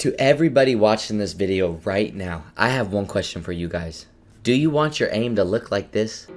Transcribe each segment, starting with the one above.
To everybody watching this video right now, I have one question for you guys. Do you want your aim to look like this?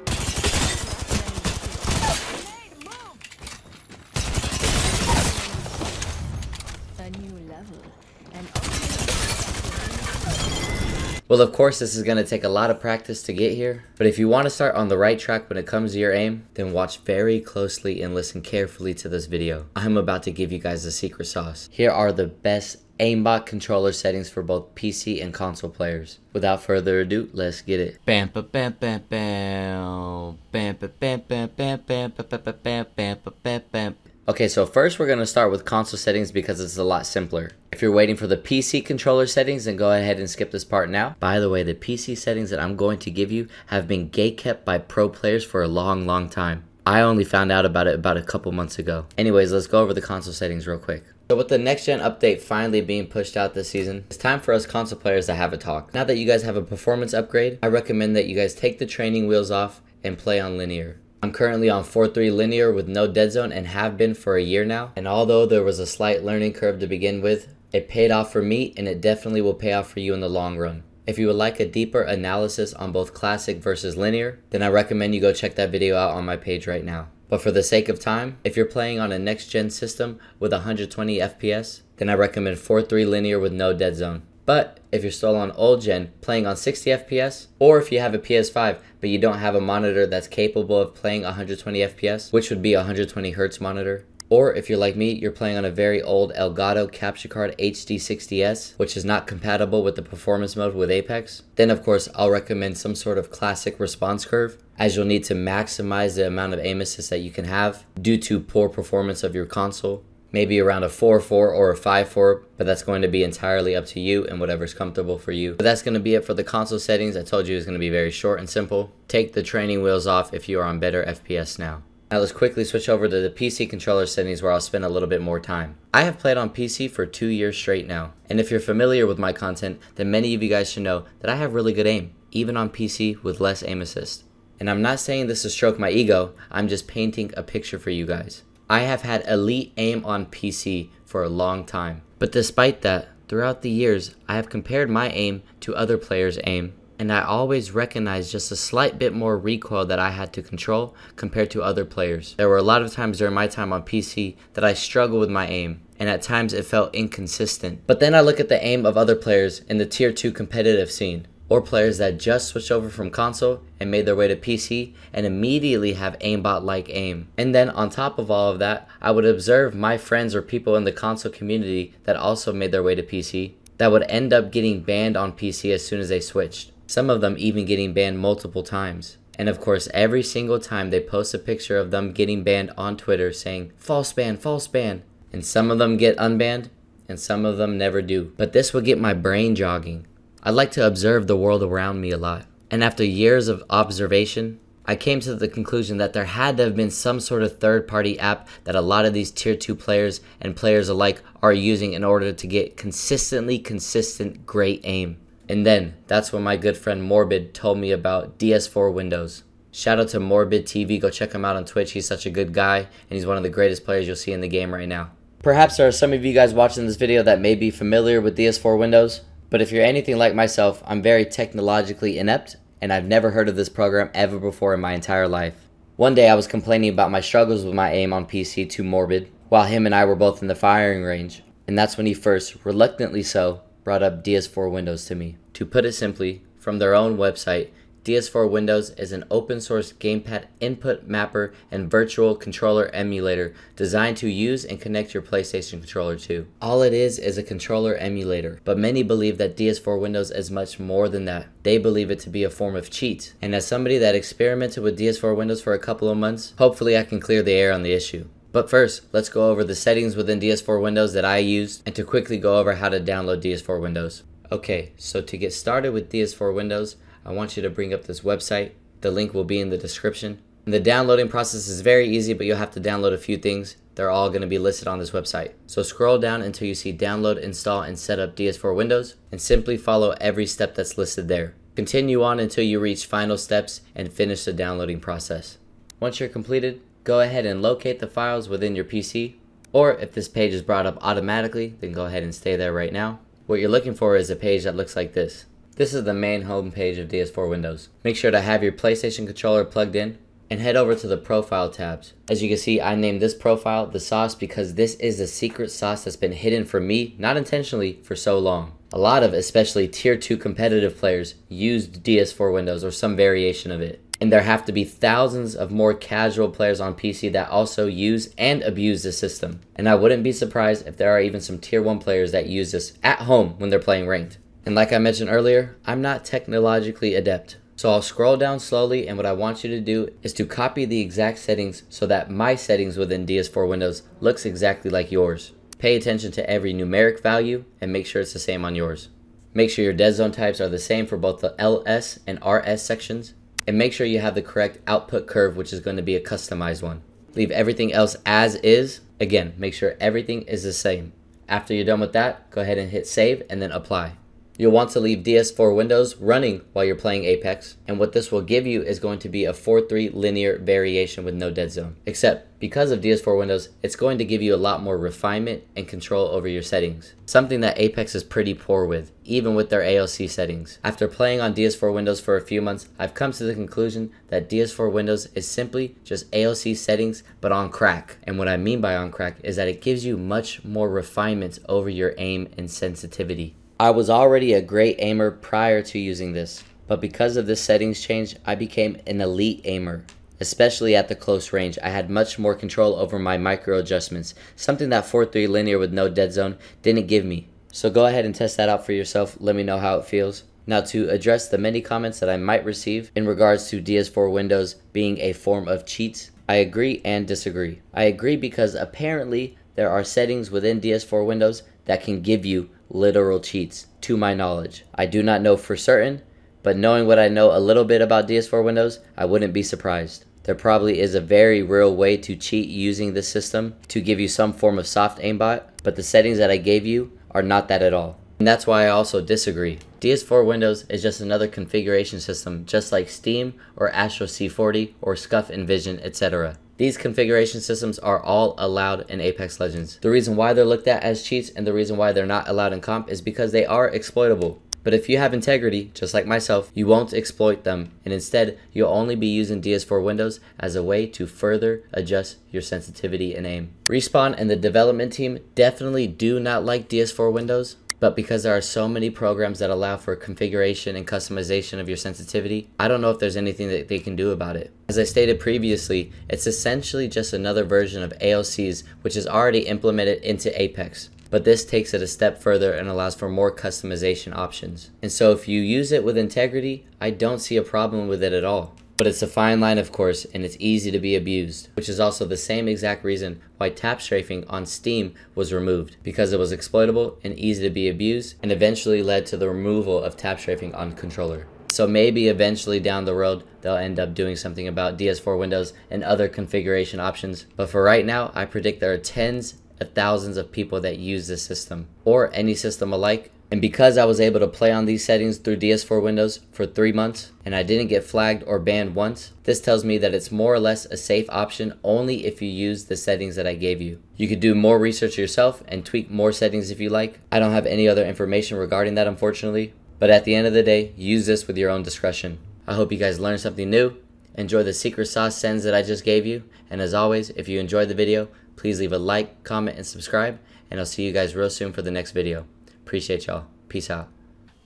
Well, of course, this is going to take a lot of practice to get here, but if you want to start on the right track when it comes to your aim, then watch very closely and listen carefully to this video. I'm about to give you guys the secret sauce. Here are the best Aimbot controller settings for both PC and console players. Without further ado, let's get it. Bam bam bam bam bam bam bam bam bam bam bam bam bam bam bam. Okay, so first we're going to start with console settings because it's a lot simpler. If you're waiting for the PC controller settings, then go ahead and skip this part now. By the way, the PC settings that I'm going to give you have been gatekept by pro players for a long time. I only found out about it about a couple months ago. Anyways, let's go over the console settings real quick. So with the next gen update finally being pushed out this season, it's time for us console players to have a talk. Now that you guys have a performance upgrade, I recommend that you guys take the training wheels off and play on linear. I'm currently on 4.3 linear with no dead zone and have been for a year now. And although there was a slight learning curve to begin with, it paid off for me and it definitely will pay off for you in the long run. If you would like a deeper analysis on both classic versus linear, then I recommend you go check that video out on my page right now. But for the sake of time, if you're playing on a next gen system with 120 FPS, then I recommend 4.3 linear with no dead zone. But if you're still on old gen playing on 60 FPS, or if you have a PS5 but you don't have a monitor that's capable of playing 120 FPS, which would be a 120 Hz monitor, or if you're like me, you're playing on a very old Elgato capture card HD60S, which is not compatible with the performance mode with Apex, then of course I'll recommend some sort of classic response curve, as you'll need to maximize the amount of aim assist that you can have due to poor performance of your console. Maybe around a 4.4 or a 5.4, but that's going to be entirely up to you and whatever's comfortable for you. But that's going to be it for the console settings. I told you it's going to be very short and simple. Take the training wheels off if you are on better FPS now. Now let's quickly switch over to the PC controller settings where I'll spend a little bit more time. I have played on PC for 2 years straight now. And if you're familiar with my content, then many of you guys should know that I have really good aim, even on PC with less aim assist. And I'm not saying this to stroke my ego, I'm just painting a picture for you guys. I have had elite aim on PC for a long time, but despite that, throughout the years, I have compared my aim to other players' aim, and I always recognized just a slight bit more recoil that I had to control compared to other players. There were a lot of times during my time on PC that I struggled with my aim, and at times it felt inconsistent. But then I look at the aim of other players in the tier 2 competitive scene, or players that just switched over from console and made their way to PC and immediately have aimbot-like aim. And then on top of all of that, I would observe my friends or people in the console community that also made their way to PC that would end up getting banned on PC as soon as they switched. Some of them even getting banned multiple times. And of course, every single time they post a picture of them getting banned on Twitter saying, false ban, false ban. And some of them get unbanned and some of them never do. But this would get my brain jogging. I like to observe the world around me a lot. And after years of observation, I came to the conclusion that there had to have been some sort of third-party app that a lot of these tier 2 players and players alike are using in order to get consistent great aim. And then, that's when my good friend Morbid told me about DS4 Windows. Shout out to Morbid TV, go check him out on Twitch, he's such a good guy, and he's one of the greatest players you'll see in the game right now. Perhaps there are some of you guys watching this video that may be familiar with DS4 Windows, but if you're anything like myself, I'm very technologically inept, and I've never heard of this program ever before in my entire life. One day I was complaining about my struggles with my aim on PC to Morbid, while him and I were both in the firing range, and that's when he first, reluctantly so, brought up DS4 Windows to me. To put it simply, from their own website, DS4 Windows is an open source gamepad input mapper and virtual controller emulator designed to use and connect your PlayStation controller to. All it is a controller emulator, but many believe that DS4 Windows is much more than that. They believe it to be a form of cheat. And as somebody that experimented with DS4 Windows for a couple of months, hopefully I can clear the air on the issue. But first, let's go over the settings within DS4 Windows that I used and to quickly go over how to download DS4 Windows. Okay, so to get started with DS4 Windows, I want you to bring up this website. The link will be in the description. And the downloading process is very easy, but you'll have to download a few things. They're all going to be listed on this website. So scroll down until you see download, install, and set up DS4 Windows, and simply follow every step that's listed there. Continue on until you reach final steps and finish the downloading process. Once you're completed, go ahead and locate the files within your PC, or if this page is brought up automatically, then go ahead and stay there right now. what you're looking for is a page that looks like this. This is the main home page of DS4 Windows. Make sure to have your PlayStation controller plugged in and head over to the profile tabs. As you can see, I named this profile the sauce because this is the secret sauce that's been hidden from me, not intentionally, for so long. A lot of especially tier 2 competitive players used DS4 Windows or some variation of it. And there have to be thousands of more casual players on PC that also use and abuse the system. And I wouldn't be surprised if there are even some tier 1 players that use this at home when they're playing ranked. And like I mentioned earlier, I'm not technologically adept. So I'll scroll down slowly, and what I want you to do is to copy the exact settings so that my settings within DS4 Windows looks exactly like yours. Pay attention to every numeric value and make sure it's the same on yours. Make sure your dead zone types are the same for both the LS and RS sections. And make sure you have the correct output curve, which is going to be a customized one. Leave everything else as is. Again, make sure everything is the same. After you're done with that, go ahead and hit save and then apply. You'll want to leave DS4 Windows running while you're playing Apex, and what this will give you is going to be a 4:3 linear variation with no dead zone. Except, because of DS4 Windows, it's going to give you a lot more refinement and control over your settings. Something that Apex is pretty poor with, even with their ALC settings. After playing on DS4 Windows for a few months, I've come to the conclusion that DS4 Windows is simply just ALC settings, but on crack. And what I mean by on crack is that it gives you much more refinement over your aim and sensitivity. I was already a great aimer prior to using this, but because of this settings change, I became an elite aimer. Especially at the close range, I had much more control over my micro adjustments, something that 4:3 linear with no dead zone didn't give me. So go ahead and test that out for yourself, let me know how it feels. Now, to address the many comments that I might receive in regards to DS4 Windows being a form of cheats, I agree and disagree. I agree because apparently there are settings within DS4 Windows that can give you literal cheats, to my knowledge. I do not know for certain, but knowing what I know a little bit about DS4 Windows, I wouldn't be surprised. There probably is a very real way to cheat using this system to give you some form of soft aimbot, but the settings that I gave you are not that at all. And that's why I also disagree. DS4 Windows is just another configuration system, just like Steam or Astro C40 or Scuf Envision, etc. These configuration systems are all allowed in Apex Legends. The reason why they're looked at as cheats and the reason why they're not allowed in comp is because they are exploitable. But if you have integrity, just like myself, you won't exploit them, and instead, you'll only be using DS4 Windows as a way to further adjust your sensitivity and aim. Respawn and the development team definitely do not like DS4 Windows, but because there are so many programs that allow for configuration and customization of your sensitivity, I don't know if there's anything that they can do about it. As I stated previously, it's essentially just another version of ALCs which is already implemented into Apex. But this takes it a step further and allows for more customization options. And so if you use it with integrity, I don't see a problem with it at all. But it's a fine line, of course, and it's easy to be abused, which is also the same exact reason why tap strafing on Steam was removed, because it was exploitable and easy to be abused, and eventually led to the removal of tap strafing on controller. So maybe eventually down the road, they'll end up doing something about DS4 Windows and other configuration options. But for right now, I predict there are tens of thousands of people that use this system, or any system alike. And because I was able to play on these settings through DS4 Windows for 3 months, and I didn't get flagged or banned once, this tells me that it's more or less a safe option only if you use the settings that I gave you. You could do more research yourself and tweak more settings if you like. I don't have any other information regarding that, unfortunately. But at the end of the day, use this with your own discretion. I hope you guys learned something new. Enjoy the secret sauce sends that I just gave you. And as always, if you enjoyed the video, please leave a like, comment, and subscribe. And I'll see you guys real soon for the next video. Appreciate y'all. Peace out.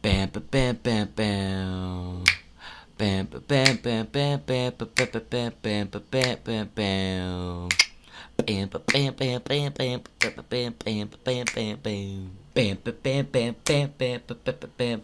Bam bam bam bam bam. Bam bam bam bam bam bam bam bam bam bam bam bam. Bam bam bam bam bam bam bam bam bam bam bam. Bam bam bam bam bam bam bam bam.